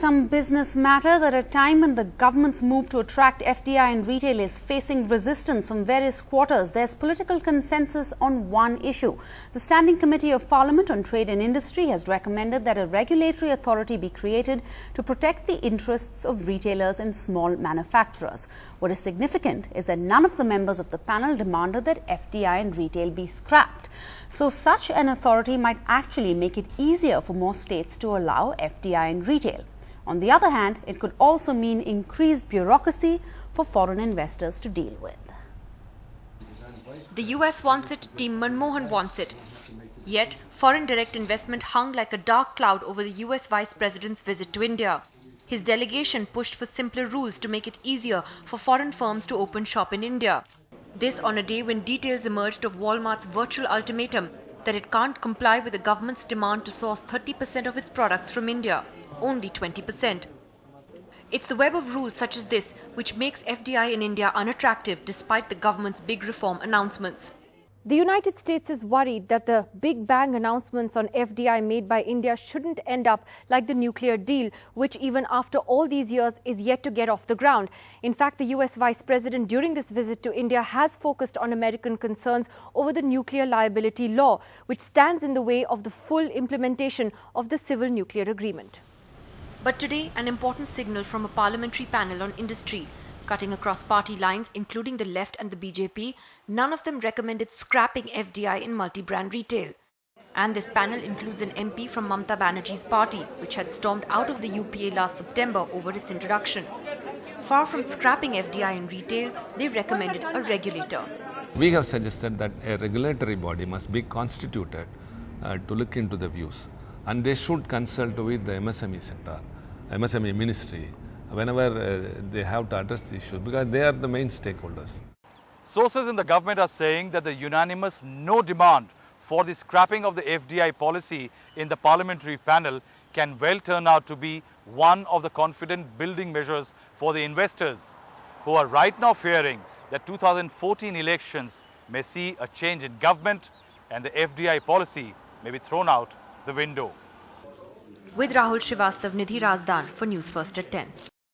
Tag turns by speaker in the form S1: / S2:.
S1: some business matters. At a time when the government's move to attract FDI in retail is facing resistance from various quarters, there's political consensus on one issue. The Standing Committee of Parliament on Trade and Industry has recommended that a regulatory authority be created to protect the interests of retailers and small manufacturers. What is significant is that none of the members of the panel demanded that FDI in retail be scrapped. So such an authority might actually make it easier for more states to allow FDI in retail. On the other hand, it could also mean increased bureaucracy for foreign investors to deal with.
S2: The US wants it, Team Manmohan wants it. Yet, foreign direct investment hung like a dark cloud over the US Vice President's visit to India. His delegation pushed for simpler rules to make it easier for foreign firms to open shop in India. This on a day when details emerged of Walmart's virtual ultimatum that it can't comply with the government's demand to source 30% of its products from India, only 20%. It's the web of rules such as this which makes FDI in India unattractive despite the government's big reform announcements. The United States is worried that the big bang announcements on FDI made by India shouldn't end up like the nuclear deal, which even after all these years is yet to get off the ground. In fact, the US Vice President during this visit to India has focused on American concerns over the nuclear liability law, which stands in the way of the full implementation of the civil nuclear agreement. But today, an important signal from a parliamentary panel on industry. Cutting across party lines, including the left and the BJP, none of them recommended scrapping FDI in multi-brand retail. And this panel includes an MP from Mamata Banerjee's party, which had stormed out of the UPA last September over its introduction. Far from scrapping FDI in retail, they recommended a regulator.
S3: We have suggested that a regulatory body must be constituted to look into the views, and they should consult with the MSME sector, MSME ministry, whenever they have to address the issue, because they are the main stakeholders.
S4: Sources in the government are saying that the unanimous no demand for the scrapping of the FDI policy in the parliamentary panel can well turn out to be one of the confident building measures for the investors, who are right now fearing that 2014 elections may see a change in government and the FDI policy may be thrown out the window.
S2: With Rahul Srivastav, Nidhi Razdan for News First at 10.